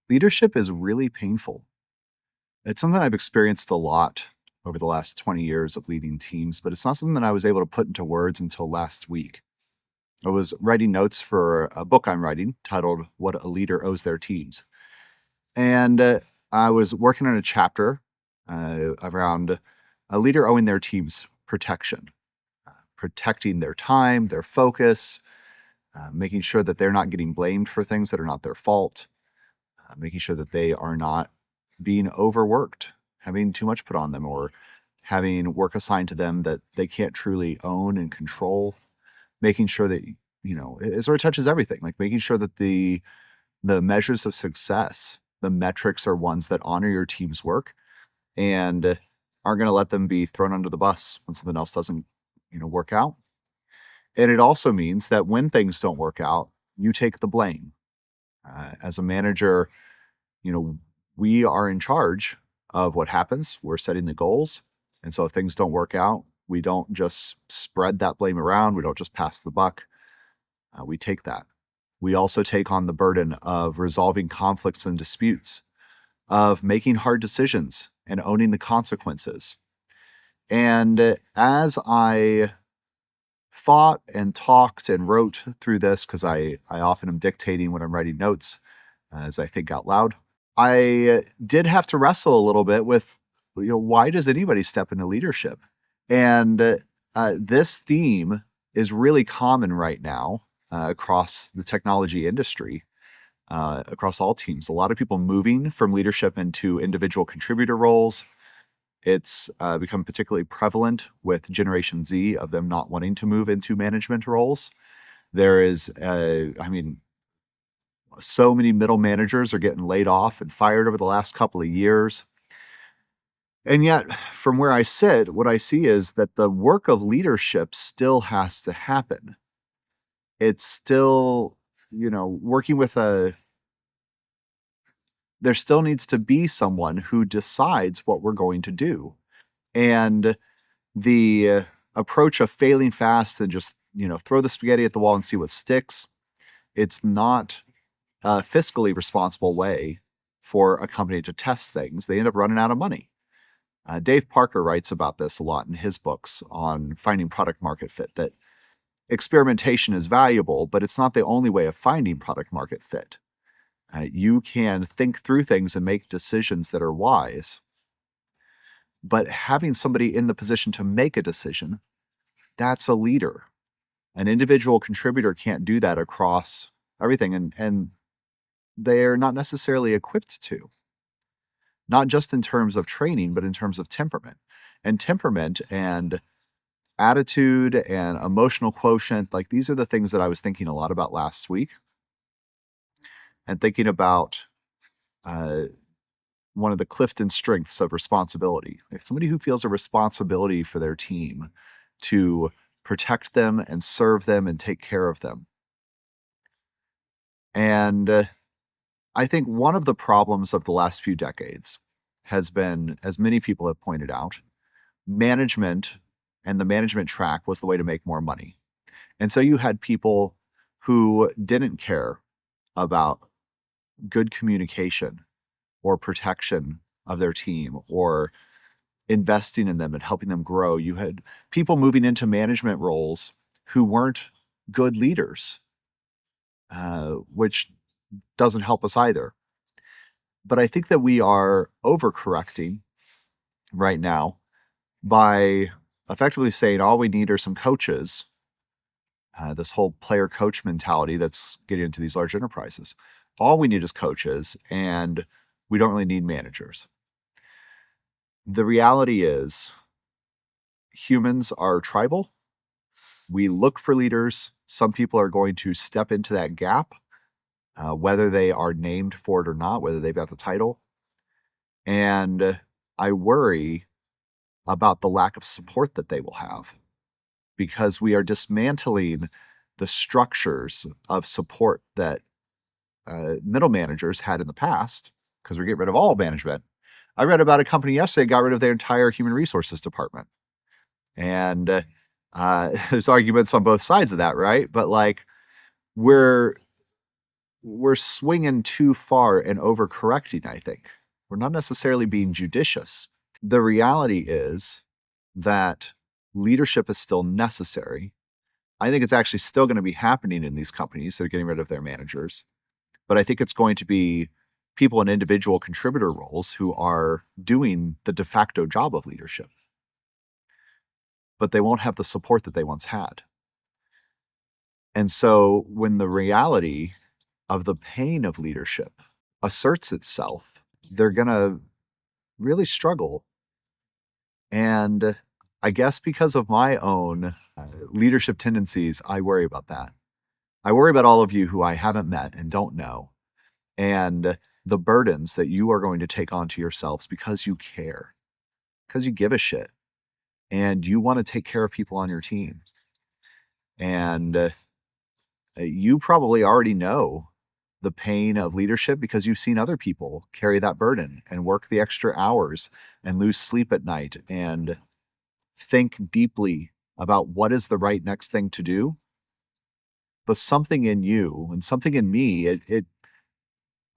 Leadership is really painful. It's something I've experienced a lot over the last 20 years of leading teams, but it's not something that I was able to put into words until last week. I was writing notes for a book I'm writing titled What a Leader Owes Their Teams. And I was working on a chapter around a leader owing their teams protection, protecting their time, their focus, making sure that they're not getting blamed for things that are not their fault, making sure that they are not being overworked, having too much put on them, or having work assigned to them that they can't truly own and control, making sure that, it sort of touches everything, like making sure that the measures of success, the metrics are ones that honor your team's work and aren't going to let them be thrown under the bus when something else doesn't, work out. And it also means that when things don't work out, you take the blame. As a manager, you know, we are in charge of what happens. We're setting the goals. And so if things don't work out, we don't just spread that blame around. We don't just pass the buck. We take that. We also take on the burden of resolving conflicts and disputes, of making hard decisions and owning the consequences. And as I thought and talked and wrote through this, because I often am dictating when I'm writing notes as I think out loud, I did have to wrestle a little bit with, why does anybody step into leadership? And this theme is really common right now across the technology industry, across all teams. A lot of people moving from leadership into individual contributor roles. It's become particularly prevalent with Generation Z of them not wanting to move into management roles. There is, so many middle managers are getting laid off and fired over the last couple of years. And yet, from where I sit, what I see is that the work of leadership still has to happen. It's still, working with there still needs to be someone who decides what we're going to do. And the approach of failing fast and just, throw the spaghetti at the wall and see what sticks, it's not a fiscally responsible way for a company to test things. They end up running out of money. Dave Parker writes about this a lot in his books on finding product market fit, that experimentation is valuable, but it's not the only way of finding product market fit. You can think through things and make decisions that are wise, but having somebody in the position to make a decision, that's a leader. An individual contributor can't do that across everything, and they're not necessarily equipped to, not just in terms of training, but in terms of temperament. And temperament and attitude and emotional quotient, like these are the things that I was thinking a lot about last week, and thinking about one of the Clifton strengths of responsibility. Like somebody who feels a responsibility for their team to protect them and serve them and take care of them. And I think one of the problems of the last few decades has been, as many people have pointed out, management and the management track was the way to make more money. And so you had people who didn't care about good communication or protection of their team or investing in them and helping them grow. You had people moving into management roles who weren't good leaders, which doesn't help us either. But I think that we are overcorrecting right now by effectively saying all we need are some coaches, this whole player coach mentality that's getting into these large enterprises. All we need is coaches, and we don't really need managers. The reality is humans are tribal. We look for leaders. Some people are going to step into that gap, whether they are named for it or not, whether they've got the title. And I worry about the lack of support that they will have, because we are dismantling the structures of support that middle managers had in the past, because we're getting rid of all management. I read about a company yesterday got rid of their entire human resources department. And there's arguments on both sides of that, right? But like we're we're swinging too far and overcorrecting, I think. We're not necessarily being judicious. The reality is that leadership is still necessary. I think it's actually still going to be happening in these companies that are getting rid of their managers. But I think it's going to be people in individual contributor roles who are doing the de facto job of leadership, but they won't have the support that they once had. And so when the reality of the pain of leadership asserts itself, they're going to really struggle. And I guess because of my own leadership tendencies, I worry about that. I worry about all of you who I haven't met and don't know, and the burdens that you are going to take onto yourselves because you care, because you give a shit, and you want to take care of people on your team. And you probably already know the pain of leadership because you've seen other people carry that burden and work the extra hours and lose sleep at night and think deeply about what is the right next thing to do. But something in you and something in me,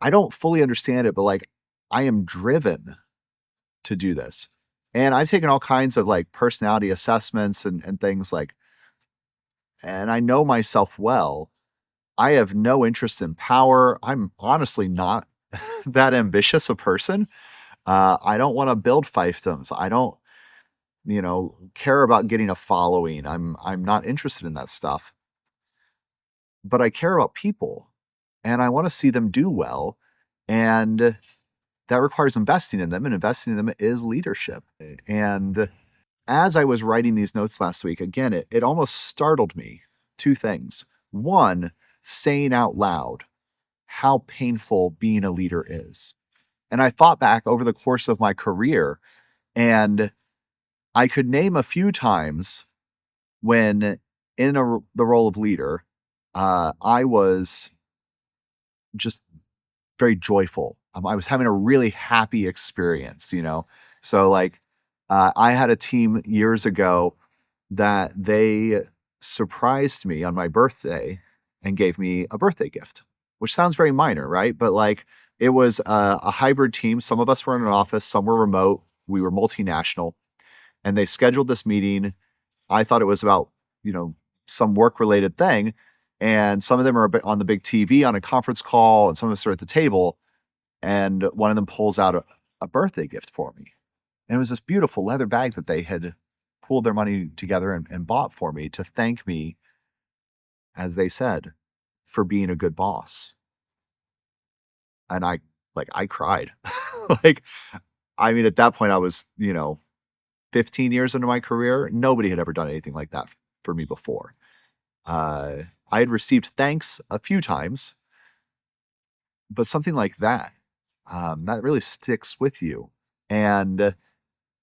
I don't fully understand it, but like I am driven to do this. And I've taken all kinds of like personality assessments and things like, and I know myself well. I have no interest in power. I'm honestly not that ambitious a person. I don't want to build fiefdoms. I don't, care about getting a following. I'm not interested in that stuff. But I care about people and I want to see them do well. And that requires investing in them, and investing in them is leadership. And as I was writing these notes last week, again, it almost startled me. Two things. One, saying out loud how painful being a leader is. And I thought back over the course of my career, and I could name a few times when in the role of leader, I was just very joyful. I was having a really happy experience. So like, I had a team years ago that they surprised me on my birthday and gave me a birthday gift, which sounds very minor, right? But like, it was a hybrid team. Some of us were in an office, some were remote. We were multinational, and they scheduled this meeting. I thought it was about, some work related thing. And some of them are on the big TV on a conference call, and some of us are at the table. And one of them pulls out a birthday gift for me. And it was this beautiful leather bag that they had pooled their money together and bought for me to thank me, as they said, for being a good boss. And I cried. Like, I mean, at that point I was, 15 years into my career. Nobody had ever done anything like that for me before. I had received thanks a few times, but something like that, that really sticks with you. And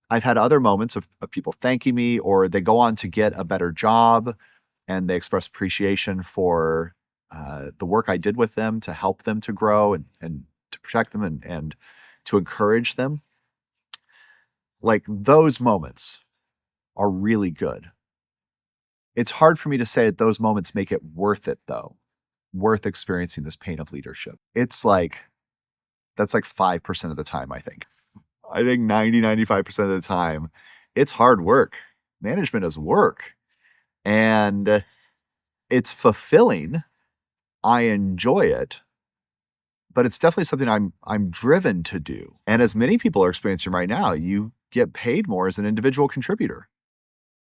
I've had other moments of people thanking me, or they go on to get a better job and they express appreciation for the work I did with them to help them to grow and to protect them and to encourage them. Like, those moments are really good. It's hard for me to say that those moments make it worth it, though, worth experiencing this pain of leadership. That's like 5% of the time, I think. I think 95% of the time, it's hard work. Management is work. And it's fulfilling. I enjoy it, but it's definitely something I'm driven to do. And as many people are experiencing right now, you get paid more as an individual contributor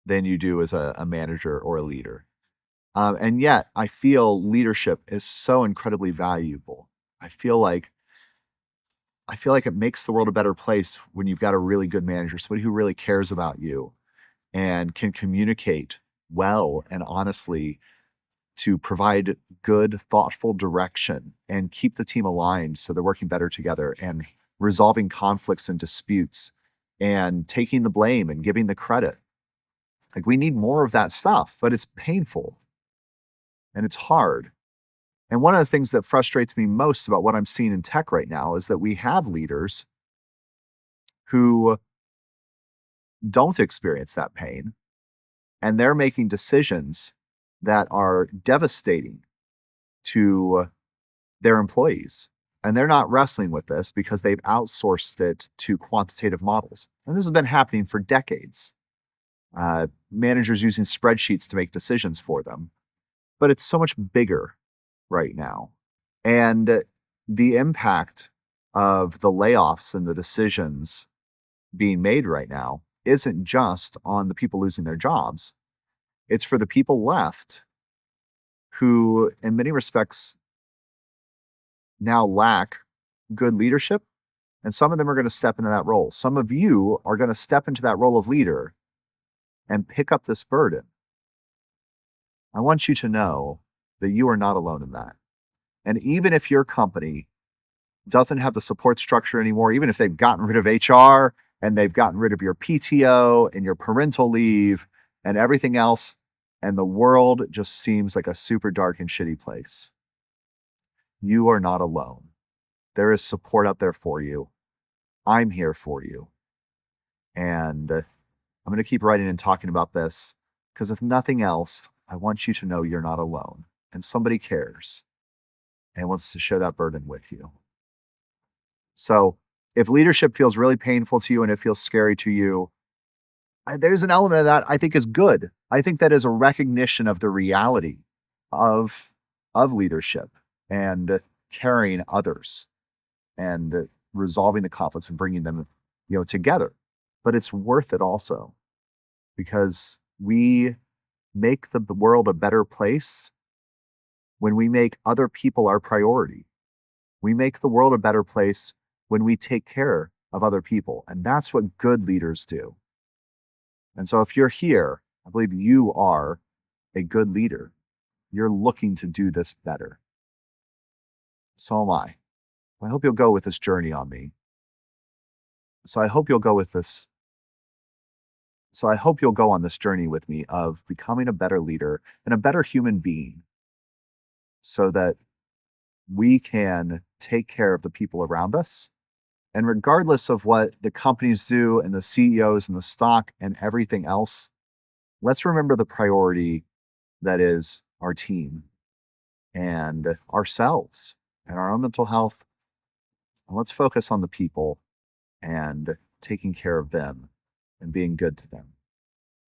than you do as a manager or a leader. And yet I feel leadership is so incredibly valuable. I feel like it makes the world a better place when you've got a really good manager, somebody who really cares about you and can communicate well and honestly to provide good, thoughtful direction and keep the team aligned so they're working better together and resolving conflicts and disputes and taking the blame and giving the credit. Like, we need more of that stuff, but it's painful and it's hard. And one of the things that frustrates me most about what I'm seeing in tech right now is that we have leaders who don't experience that pain, and they're making decisions that are devastating to their employees. And they're not wrestling with this because they've outsourced it to quantitative models. And this has been happening for decades. Managers using spreadsheets to make decisions for them. But it's so much bigger right now. And the impact of the layoffs and the decisions being made right now isn't just on the people losing their jobs. It's for the people left who, in many respects, now lack good leadership. And some of them are going to step into that role. Some of you are going to step into that role of leader and pick up this burden. I want you to know that you are not alone in that. And even if your company doesn't have the support structure anymore, even if they've gotten rid of HR and they've gotten rid of your PTO and your parental leave and everything else, and the world just seems like a super dark and shitty place, you are not alone. There is support out there for you. I'm here for you. And I'm going to keep writing and talking about this because if nothing else, I want you to know you're not alone and somebody cares and wants to share that burden with you. So if leadership feels really painful to you and it feels scary to you, there's an element of that I think is good. I think that is a recognition of the reality of leadership and carrying others and resolving the conflicts and bringing them, together. But it's worth it also because we make the world a better place when we make other people our priority. We make the world a better place when we take care of other people. And that's what good leaders do. And so if you're here, I believe you are a good leader. You're looking to do this better. So am I. I hope you'll go with this journey on me. So I hope you'll go with this. So I hope you'll go on this journey with me of becoming a better leader and a better human being so that we can take care of the people around us. And regardless of what the companies do and the CEOs and the stock and everything else, let's remember the priority that is our team and ourselves and our own mental health. And let's focus on the people and taking care of them and being good to them.